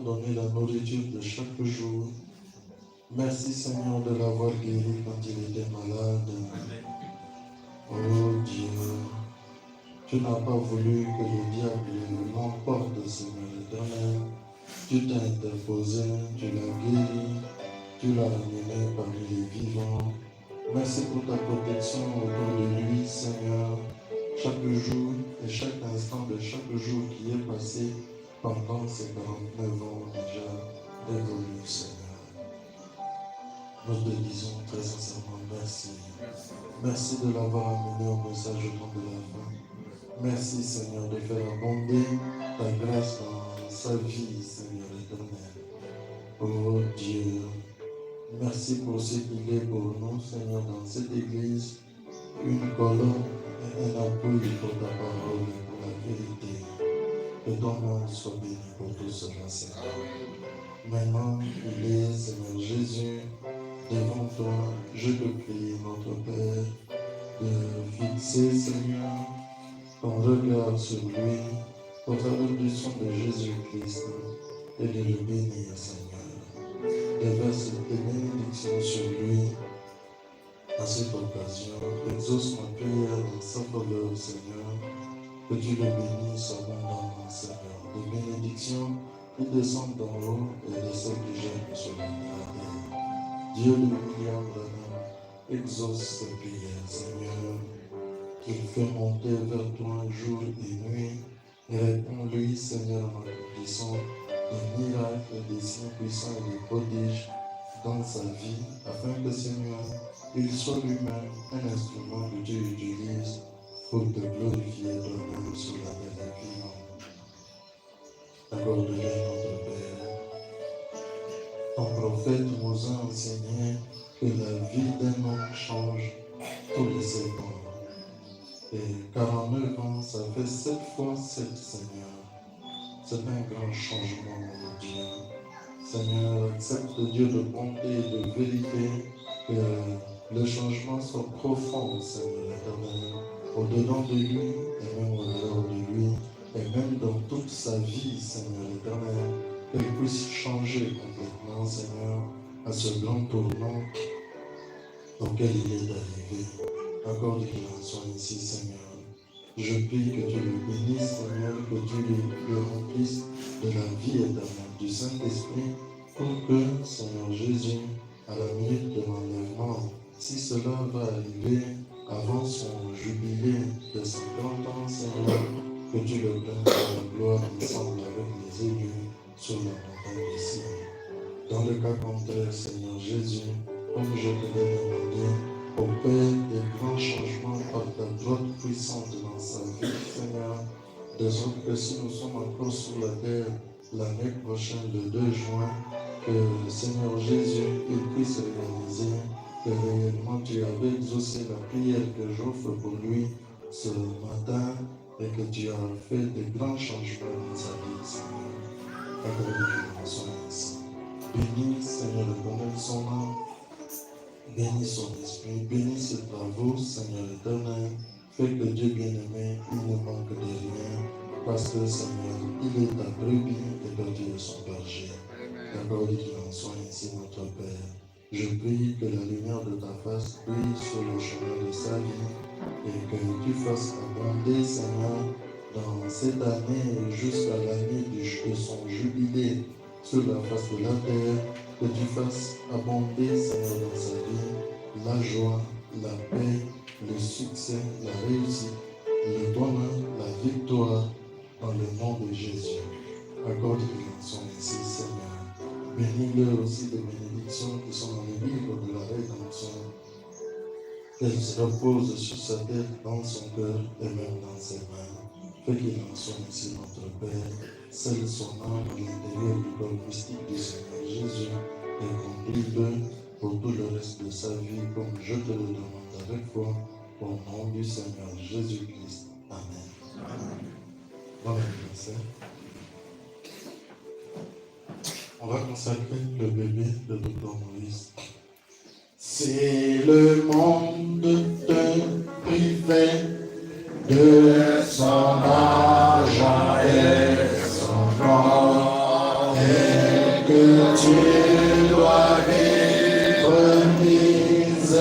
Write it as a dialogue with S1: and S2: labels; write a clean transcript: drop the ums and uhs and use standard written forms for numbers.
S1: Donner la nourriture de chaque jour. Merci Seigneur de l'avoir guéri quand il était malade. Oh Dieu, tu n'as pas voulu que le diable l'emporte, Seigneur éternel. Tu t'es interposé, tu l'as guéri, tu l'as amené parmi les vivants. Merci pour ta protection autour de lui, Seigneur, chaque jour et chaque instant de chaque jour qui est passé pendant ces 49 ans déjà révolus, Seigneur. Nous te disons très sincèrement merci. Merci de l'avoir amené au messagement de la fin. Merci, Seigneur, de faire abonder ta grâce dans sa vie, Seigneur éternel. Oh Dieu, merci pour ce qu'il est pour nous, Seigneur, dans cette église, une colonne et un appui pour ta parole et pour la vérité. Que ton nom soit béni pour tout cela, Seigneur. Maintenant, il est, Seigneur Jésus, devant toi, je te prie, notre Père, de fixer, Seigneur, ton regard sur lui, au travers du sang de Jésus-Christ, et de le bénir, Seigneur. Déverse tes bénédictions sur lui. À cette occasion, exauce ma prière dans sa faveur, Seigneur, que tu le bénisses abondamment, Seigneur. Des bénédictions qui descendent d'en haut et de celles qui jettent sur la terre. Dieu de William Branham, exauce tes prières, Seigneur, qu'il fait monter vers toi jour et nuit, et réponds-lui, Seigneur, en accomplissant des miracles, des signes puissants et des prodiges dans sa vie, afin que, Seigneur, il soit lui-même un instrument que tu utilises pour te glorifier toi-même sur la terre vivante. Accorde-lui, notre Père. Ton prophète nous a enseigné que la vie d'un homme change tous les 7 ans. Et 49 ans, ça fait 7 fois 7, Seigneur. C'est un grand changement, mon Dieu. Seigneur, accepte, Dieu de bonté et de vérité, que le changement soit profond, Seigneur éternel, au-dedans de lui et même au-dehors de lui, et même dans toute sa vie, Seigneur éternel, qu'elle puisse changer complètement, Seigneur, à ce grand tournant auquel il est arrivé. Accorde qu'il en soit ainsi, Seigneur. Je prie que tu le bénisses, Seigneur, que tu le remplisses de la vie éternelle du Saint-Esprit, pour que, Seigneur Jésus, à la minute de l'enlèvement, si cela va arriver avant son jubilé de 50 ans, Seigneur, que tu le prennes dans la gloire ensemble avec les élus sur la montagne ici. Dans le cas contraire, Seigneur Jésus, comme je te l'ai demandé, opère des grands changements par ta droite puissante dans sa vie, Seigneur, de sorte que si nous sommes encore sur la terre l'année prochaine, le 2 juin, que Seigneur Jésus, il puisse réaliser que réellement tu avais exaucé la prière que j'offre pour lui ce matin et que tu as fait de grands changements dans sa vie, Seigneur. Accorde-lui son ainsi. Bénis, Seigneur, éternel, son âme. Bénis son esprit, bénis ses travaux, Seigneur éternel. Fais que Dieu bien-aimé, il ne manque de rien, parce que, Seigneur, il est ta brebis et que tu es son berger. Accorde qu'il en soit ainsi, notre Père. Je prie que la lumière de ta face brille sur le chemin de sa vie et que tu fasses abonder, Seigneur, dans cette année jusqu'à l'année de son jubilé sur la face de la terre, que tu fasses abonder, Seigneur, dans sa vie, la joie, la paix, le succès, la réussite, le bonheur, la victoire, dans le nom de Jésus. Accorde qu'il en soit ainsi, Seigneur. Bénis-le aussi des bénédictions qui sont dans le livre de la rédemption. Qu'elles se reposent sur sa tête, dans son cœur et même dans ses mains. Fais qu'il en soit ainsi, notre Père. Scelle son âme à l'intérieur du corps mystique du Seigneur Jésus et conduis-le pour tout le reste de sa vie, comme je te le demande avec foi, au nom du Seigneur Jésus-Christ. Amen. Amen. Bon anniversaire. On va consacrer le bébé de Dr. Maurice. C'est le monde te privait de son argent et son or. que tu es